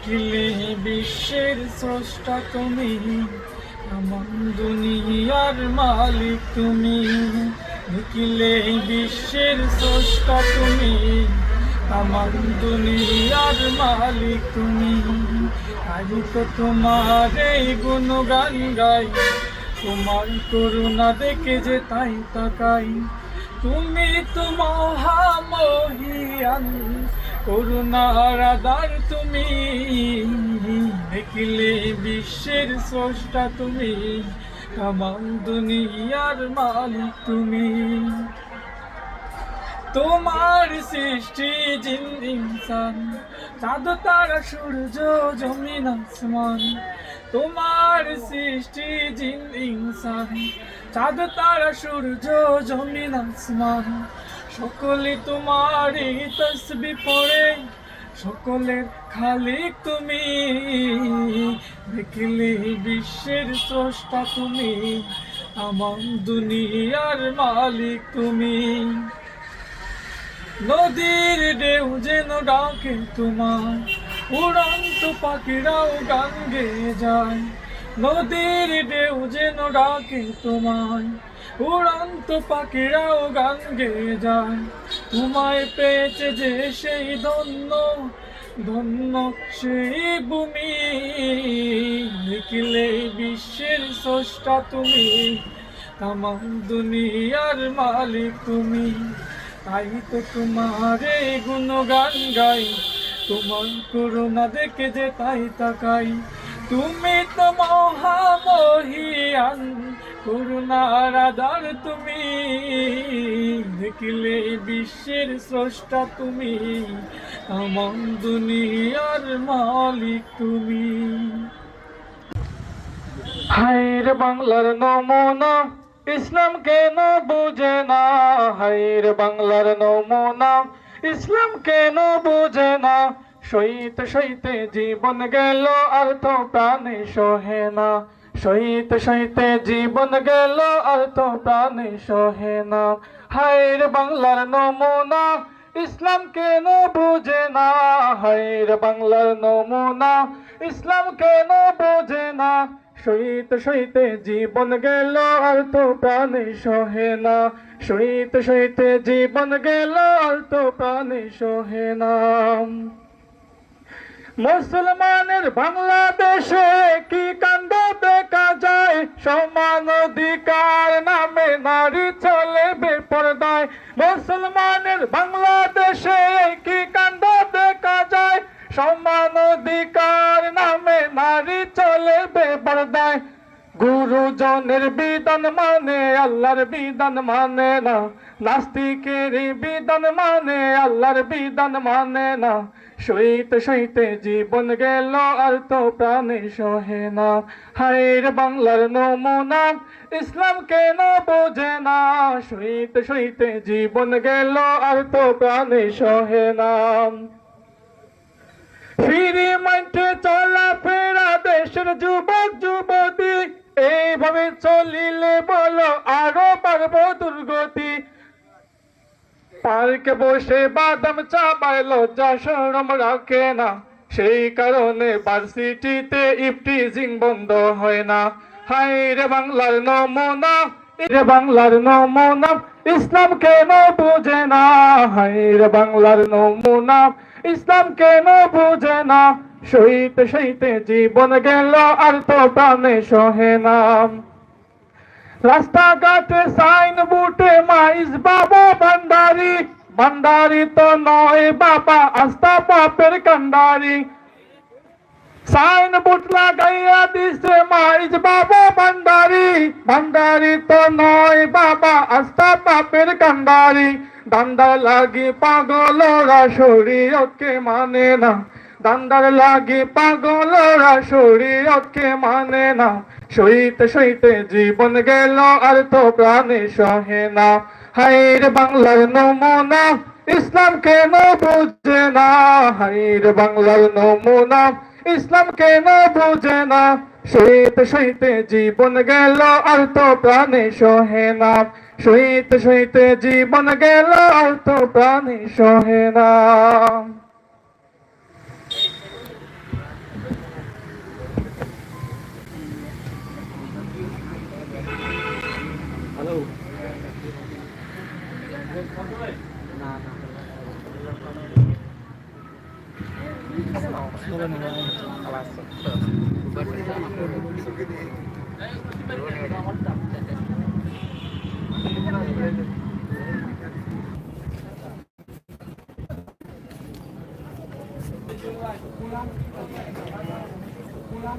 নিখিলে বিশ্বের স্রষ্টা তুমি, আমার দুনিয়ার মালিক তুমি। নিখিলে বিশ্বের স্রষ্টা তুমি, আমার দুনিয়ার মালিক তুমি। আজ তো তোমার এই গুণগান গাই, তোমার করুণা দেখে যে তাই তাকাই। তুমি তো মহামহিয়ান, করুণার আধার তুমি। দেখিলে বিশ্বের স্রষ্টা তুমি, তামাম দুনিয়ার মালিক তুমি। তোমার সৃষ্টি জিন ইনসান, চাঁদ তারা সূর্য জমিন আসমান। তোমার সৃষ্টি জিন ইনসান, চাঁদ তারা সূর্য জমিন আসমান। সকলে তোমারই তসবিহ পড়ে, সকলের খালিক তুমি। দেখিলে বিশ্বের স্রষ্টা তুমি, আমার দুনিয়ার মালিক তুমি। নদীর ঢেউ যেন ডাকে তোমার, উড়ন্ত পাখিরাও গান গেয়ে যায়। নদীর ঢেউ যেন ডাকে তোমায়, উড়ন্ত পাখিরাও গান গেয়ে যায়। তোমায় পেয়েছে যে সেই ধন্য, ধন্য সেই ভূমি। দেখিলে বিশ্বের স্রষ্টা তুমি, তামাম দুনিয়ার মালিক তুমি। তাই তো তোমার এই গুণগান গাই, তোমার করুণা দেখে যে তাই তাকাই। তুমি তো মহামহিয়ান, করুণার আধার তুমি। দেখিলে বিশ্বের স্রষ্টা তুমি, আমার দুনিয়ার মালিক তুমি। হায়রে বাংলার নমুনা, ইসলাম কেন বুঝে না। হায়রে বাংলার নমুনা, ইসলাম কেন বুঝে না। সইতে সইতে জীবন গেল আর তো প্রাণে সহে না। সইতে সইতে জীবন গেল আর তো প্রাণে সহে না। হায়রে বাংলার নমুনা, ইসলাম কেন বুঝে না। হায়রে বাংলার নমুনা, ইসলাম কেন বুঝে না। সইতে সইতে জীবন গেল আর তো প্রাণে সহে না। সইতে সইতে জীবন গেল আর তো প্রাণে সহে না। মুসলমানের বাংলাদেশে কি কাণ্ড দেখা যায়। সমান অধিকার নামে নারী চলে বেপরদায়। মুসলমানের বাংলাদেশে কি কাণ্ড দেখা যায়। সমান অধিকার নামে নারী চলে বেপরদায়। গুরুজনের বিধান মানে আল্লাহর বিধান মানে না। নাস্তিকের বিধান মানে আল্লাহর বিধান মানে না। সইতে সইতে জীবন গেল আর তো প্রাণে সহে না। হায়রে বাংলার নমুনা, ইসলাম কেন বোঝে না। সইতে সইতে জীবন গেল আর তো প্রাণে সহে না। ফিরি মাঠে চলা ফেরা দেশের যুবক যুবতী, এইভাবে চলিলে বলো আরো পারবো দুর্গতি। পার্কে বসে বাদাম চাবায় লজ্জা শরম রাখে না। সেই কারণে ভার্সিটিতে ইফটিজিং বন্ধ হয় না। হায়রে বাংলার নমুনা, রে বাংলার নমুনা, ইসলাম কেন বুঝে না। হায়রে বাংলার নমুনা, ইসলাম কেন বুঝে না। সইতে সইতে জীবন গেল আর তো প্রাণে সহে না। রাস্তাঘাটে সাইন বুটে মাইজ বাবা ভান্ডারি। ভান্ডারি তো নয় বাবা, আস্থা পাপের কান্ডারি। সাইন বুট লাগাইয়া দিছে মাইজ বাবা ভান্ডারি। ভান্ডারি তো নয় বাবা, আস্থা পাপের কান্ডারি। দান্দার লাগি পাগলরা শরীয়তকে মানে না। দান্দার লাগি পাগলরা শরীয়তকে মানে না। সইতে সইতে জীবন গেল আর তো প্রাণে সহে না। হায়রে বাংলার নমুনা, ইসলাম কেন বুঝে না। হায়রে বাংলার নমুনা, ইসলাম কেন বুঝে না। সইতে সইতে জীবন গেল আর তো প্রাণে সহে না। সইতে সইতে জীবন গেল আর তো প্রাণে সহে না। Pulang.